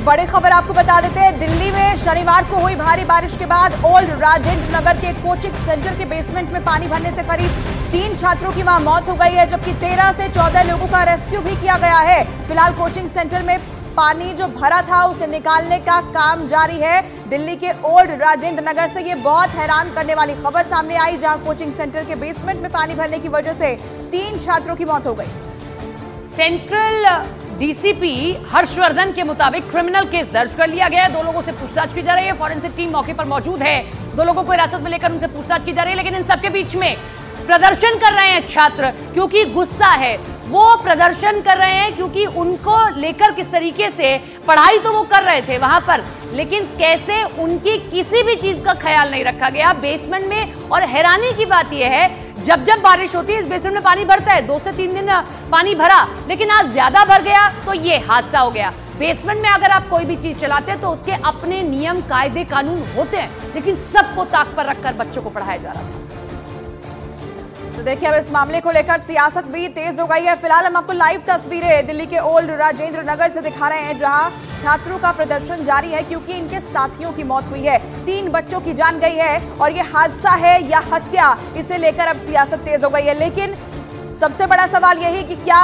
बड़ी खबर आपको बता देते हैं। दिल्ली में शनिवार को हुई भारी बारिश के बाद ओल्ड राजेंद्र नगर के कोचिंग सेंटर के बेसमेंट में पानी भरने से करीब 3 छात्रों की वहां मौत हो गई है, जबकि 13 से 14 लोगों का रेस्क्यू भी किया गया है। फिलहाल कोचिंग सेंटर में पानी जो भरा था उसे निकालने का काम जारी है। दिल्ली के ओल्ड राजेंद्र नगर से ये बहुत हैरान करने वाली खबर सामने आई, जहां कोचिंग सेंटर के बेसमेंट में पानी भरने की वजह से 3 छात्रों की मौत हो गई। सेंट्रल डीसीपी हर्षवर्धन के मुताबिक क्रिमिनल केस दर्ज कर लिया गया है। 2 लोगों से पूछताछ की जा रही है। फॉरेंसिक टीम मौके पर मौजूद है। 2 लोगों को हिरासत में लेकर उनसे पूछताछ की जा रही है। लेकिन इन सबके बीच में प्रदर्शन कर रहे हैं छात्र, क्योंकि गुस्सा है। वो प्रदर्शन कर रहे हैं क्योंकि उनको लेकर किस तरीके से पढ़ाई तो वो कर रहे थे वहां पर, लेकिन कैसे उनकी किसी भी चीज का ख्याल नहीं रखा गया बेसमेंट में। और हैरानी की बात यह है, जब जब बारिश होती है इस बेसमेंट में पानी भरता है, 2 से 3 दिन पानी भरा, लेकिन आज ज्यादा भर गया तो ये हादसा हो गया। बेसमेंट में अगर आप कोई भी चीज चलाते हैं तो उसके अपने नियम कायदे कानून होते हैं, लेकिन सबको ताक पर रखकर बच्चों को पढ़ाया जा रहा था। तो देखिए, अब इस मामले को लेकर सियासत भी तेज हो गई है। फिलहाल हम आपको लाइव तस्वीरें दिल्ली के ओल्ड राजेंद्र नगर से दिखा रहे हैं, जहां छात्रों का प्रदर्शन जारी है क्योंकि इनके साथियों की मौत हुई है। 3 बच्चों की जान गई है और ये हादसा है या हत्या, इसे लेकर अब सियासत तेज हो गई है। लेकिन सबसे बड़ा सवाल यही कि क्या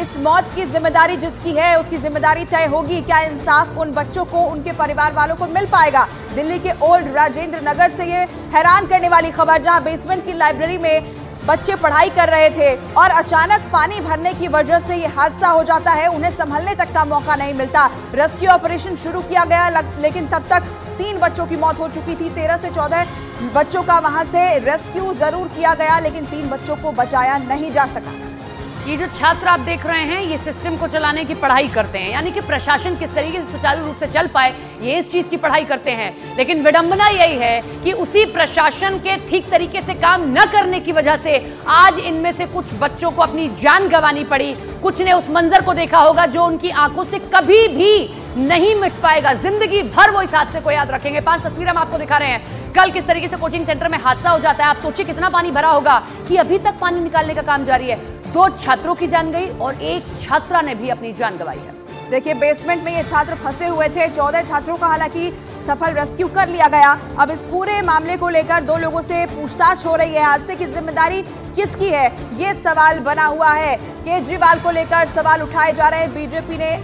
इस मौत की जिम्मेदारी जिसकी है उसकी जिम्मेदारी तय होगी? क्या इंसाफ उन बच्चों को, उनके परिवार वालों को मिल पाएगा? दिल्ली के ओल्ड राजेंद्र नगर से ये हैरान करने वाली खबर, जहां बेसमेंट की लाइब्रेरी में बच्चे पढ़ाई कर रहे थे और अचानक पानी भरने की वजह से ये हादसा हो जाता है। उन्हें संभलने तक का मौका नहीं मिलता। रेस्क्यू ऑपरेशन शुरू किया गया, लेकिन तब तक 3 बच्चों की मौत हो चुकी थी। 13 से 14 बच्चों का वहां से रेस्क्यू जरूर किया गया, लेकिन 3 बच्चों को बचाया नहीं जा सका। ये जो छात्र आप देख रहे हैं, ये सिस्टम को चलाने की पढ़ाई करते हैं, यानी कि प्रशासन किस तरीके से सुचारू रूप से चल पाए, ये इस चीज की पढ़ाई करते हैं। लेकिन विडंबना यही है कि उसी प्रशासन के ठीक तरीके से काम न करने की वजह से आज इनमें से कुछ बच्चों को अपनी जान गंवानी पड़ी। कुछ ने उस मंजर को देखा होगा जो उनकी आंखों से कभी भी नहीं मिट पाएगा। जिंदगी भर वो इस हादसे को याद रखेंगे। 5 तस्वीरें हम आपको दिखा रहे हैं। कल किस तरीके से कोचिंग सेंटर में हादसा हो जाता है। आप सोचिए कितना पानी भरा होगा कि अभी तक पानी निकालने का काम जारी है। 2 छात्रों की जान गई और 1 छात्रा ने भी अपनी जान गंवाई है। देखिए, बेसमेंट में ये छात्र फंसे हुए थे। 14 छात्रों का हालांकि सफल रेस्क्यू कर लिया गया। अब इस पूरे मामले को लेकर 2 लोगों से पूछताछ हो रही है। हादसे की जिम्मेदारी किसकी है, ये सवाल बना हुआ है। केजरीवाल को लेकर सवाल उठाए जा रहे हैं। बीजेपी ने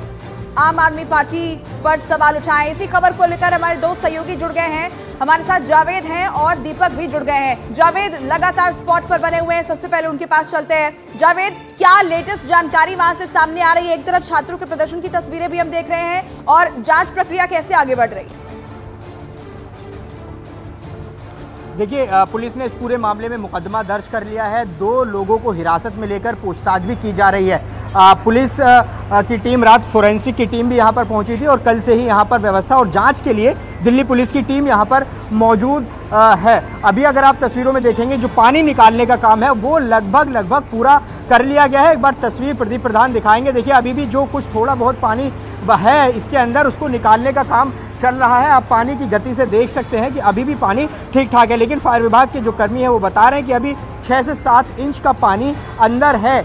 आम आदमी पार्टी पर सवाल उठाए। इसी खबर को लेकर हमारे 2 सहयोगी जुड़ गए हैं। हमारे साथ जावेद हैं और दीपक भी जुड़ गए हैं। जावेद लगातार स्पॉट पर बने हुए हैं, सबसे पहले उनके पास चलते हैं। जावेद, क्या लेटेस्ट जानकारी वहां से सामने आ रही है? एक तरफ छात्रों के प्रदर्शन की तस्वीरें भी हम देख रहे हैं, और जांच प्रक्रिया कैसे आगे बढ़ रही है? देखिए, पुलिस ने इस पूरे मामले में मुकदमा दर्ज कर लिया है। 2 लोगों को हिरासत में लेकर पूछताछ भी की जा रही है। पुलिस की टीम, रात फोरेंसिक की टीम भी यहां पर पहुंची थी और कल से ही यहां पर व्यवस्था और जांच के लिए दिल्ली पुलिस की टीम यहां पर मौजूद है। अभी अगर आप तस्वीरों में देखेंगे, जो पानी निकालने का काम है वो लगभग पूरा कर लिया गया है। एक बार तस्वीर प्रदीप प्रधान दिखाएंगे। देखिए, अभी भी जो कुछ थोड़ा बहुत पानी है इसके अंदर, उसको निकालने का काम चल रहा है। आप पानी की गति से देख सकते हैं कि अभी भी पानी ठीक ठाक है, लेकिन फायर विभाग के जो कर्मी है वो बता रहे हैं कि अभी 6 से 7 इंच का पानी अंदर है।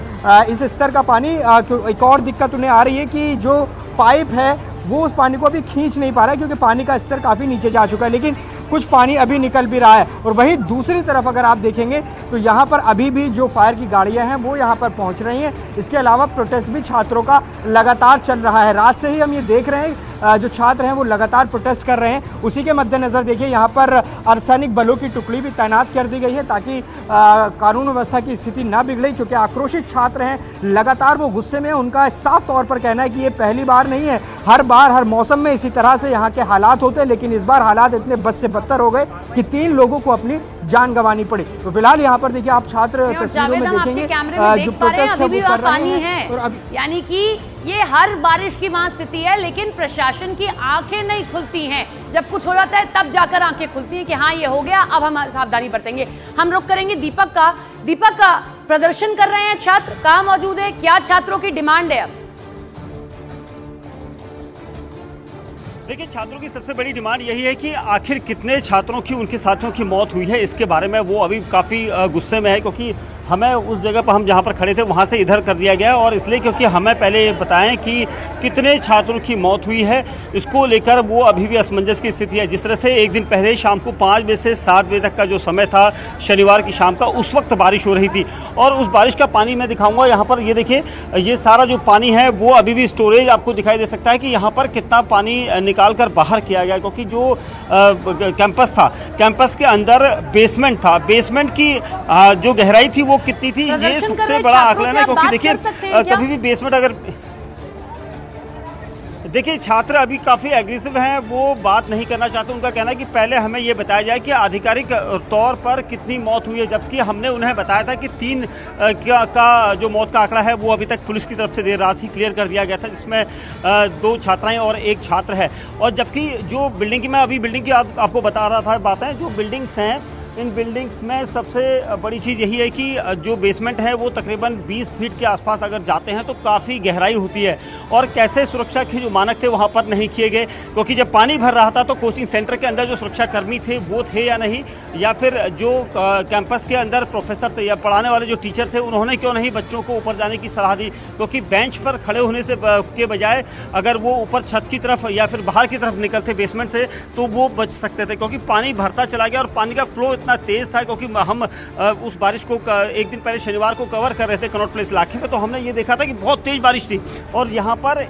इस स्तर का पानी, एक और दिक्कत उन्हें आ रही है कि जो पाइप है वो उस पानी को अभी खींच नहीं पा रहा है, क्योंकि पानी का स्तर काफ़ी नीचे जा चुका है, लेकिन कुछ पानी अभी निकल भी रहा है। और वहीं दूसरी तरफ अगर आप देखेंगे तो यहाँ पर अभी भी जो फायर की गाड़ियाँ हैं वो यहाँ पर पहुँच रही हैं। इसके अलावा प्रोटेस्ट भी छात्रों का लगातार चल रहा है। रात से ही हम ये देख रहे हैं जो छात्र हैं वो लगातार प्रोटेस्ट कर रहे हैं। उसी के मद्देनज़र देखिए, यहाँ पर अर्धसैनिक बलों की टुकड़ी भी तैनात कर दी गई है ताकि कानून व्यवस्था की स्थिति ना बिगड़े, क्योंकि आक्रोशित छात्र हैं, लगातार वो गुस्से में। उनका साफ तौर पर कहना है कि ये पहली बार नहीं है, हर बार हर मौसम में इसी तरह से यहाँ के हालात होते हैं, लेकिन इस बार हालात इतने बद से बदतर हो गए कि 3 लोगों को अपनी जान गंवानी पड़ी। तो फिलहाल यहाँ पर देखिए, आप छात्र तस्वीरों में देखेंगे जो प्रोटेस्ट है वो कर रहे हैं। यानी कि ये हर बारिश की वहां स्थिति है, लेकिन प्रशासन की आंखें नहीं खुलती हैं। जब कुछ हो जाता है तब जाकर आंखें खुलती हैं कि हाँ ये हो गया, अब हम सावधानी बरतेंगे। हम रुक करेंगे दीपक का। दीपक, का प्रदर्शन कर रहे हैं छात्र, कहाँ मौजूद है, क्या छात्रों की डिमांड है? अब देखिए, छात्रों की सबसे बड़ी डिमांड यही है कि आखिर कितने छात्रों की, उनके साथियों की मौत हुई है, इसके बारे में वो अभी काफ़ी गुस्से में है, क्योंकि हमें उस जगह पर हम जहाँ पर खड़े थे वहाँ से इधर कर दिया गया, और इसलिए क्योंकि हमें पहले ये बताएं कि कितने छात्रों की मौत हुई है, इसको लेकर वो अभी भी असमंजस की स्थिति है। जिस तरह से एक दिन पहले शाम को 5 बजे से 7 बजे तक का जो समय था शनिवार की शाम का, उस वक्त बारिश हो रही थी, और उस बारिश का पानी मैं दिखाऊंगा यहाँ पर। ये देखिए, ये सारा जो पानी है वो अभी भी स्टोरेज आपको दिखाई दे सकता है कि यहाँ पर कितना पानी निकाल कर बाहर किया गया, क्योंकि जो कैंपस था, कैंपस के अंदर बेसमेंट था, बेसमेंट की जो गहराई थी वो कितनी थी, ये सबसे बड़ा आकलन है। क्योंकि देखिए, कभी भी बेसमेंट अगर देखिए, छात्र अभी काफ़ी एग्रेसिव हैं, वो बात नहीं करना चाहते। उनका कहना है कि पहले हमें ये बताया जाए कि आधिकारिक तौर पर कितनी मौत हुई है, जबकि हमने उन्हें बताया था कि 3 का जो मौत का आंकड़ा है वो अभी तक पुलिस की तरफ से देर रात ही क्लियर कर दिया गया था, जिसमें 2 छात्राएं और 1 छात्र है। और जबकि जो बिल्डिंग की, मैं अभी बिल्डिंग की आपको बता रहा था बातें, जो बिल्डिंग्स हैं, इन बिल्डिंग्स में सबसे बड़ी चीज़ यही है कि जो बेसमेंट है वो तकरीबन 20 फीट के आसपास अगर जाते हैं तो काफ़ी गहराई होती है, और कैसे सुरक्षा के जो मानक थे वहाँ पर नहीं किए गए। क्योंकि जब पानी भर रहा था तो कोचिंग सेंटर के अंदर जो सुरक्षाकर्मी थे वो थे या नहीं, या फिर जो कैंपस के अंदर प्रोफेसर थे या पढ़ाने वाले जो टीचर थे उन्होंने क्यों नहीं बच्चों को ऊपर जाने की सलाह दी। क्योंकि बेंच पर खड़े होने से के बजाय अगर वो ऊपर छत की तरफ या फिर बाहर की तरफ निकलते बेसमेंट से तो वो बच सकते थे, क्योंकि पानी भरता चला गया और पानी का फ्लो इतना तेज़ था। क्योंकि हम उस बारिश को एक दिन पहले शनिवार को कवर कर रहे थे कनॉट प्लेस इलाके में, तो हमने ये देखा था कि बहुत तेज़ बारिश थी। और यहाँ पर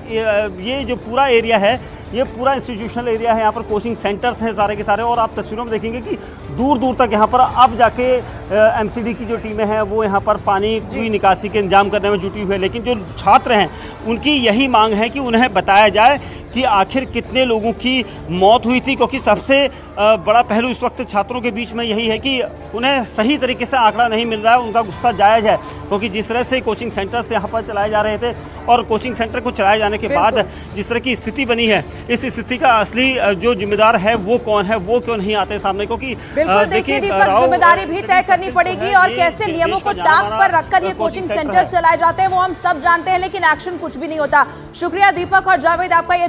ये जो पूरा एरिया है, ये पूरा इंस्टीट्यूशनल एरिया है, यहाँ पर कोचिंग सेंटर्स हैं सारे के सारे, और आप तस्वीरों में देखेंगे कि दूर दूर तक यहाँ पर अब जाके एमसीडी की जो टीमें हैं वो यहाँ पर पानी की निकासी के इंतजाम करने में जुटी हुई है। लेकिन जो छात्र हैं उनकी यही मांग है कि उन्हें बताया जाए कि आखिर कितने लोगों की मौत हुई थी, क्योंकि सबसे बड़ा पहलू इस वक्त छात्रों के बीच में यही है कि उन्हें सही तरीके से आंकड़ा नहीं मिल रहा है। उनका गुस्सा जायज़ है, क्योंकि जिस तरह से कोचिंग सेंटर से यहाँ पर चलाए जा रहे थे और कोचिंग सेंटर को चलाए जाने के बाद जिस तरह की स्थिति बनी है, इस स्थिति का असली जो जिम्मेदार है वो कौन है, वो क्यों नहीं आते सामने। क्योंकि देखिए दीपक, जिम्मेदारी भी तय करनी पड़ेगी, और कैसे नियमों को ताक पर रखकर ये कोचिंग सेंटर चलाए जाते हैं वो हम सब जानते हैं, लेकिन एक्शन कुछ भी नहीं होता। शुक्रिया दीपक और जावेद आपका ये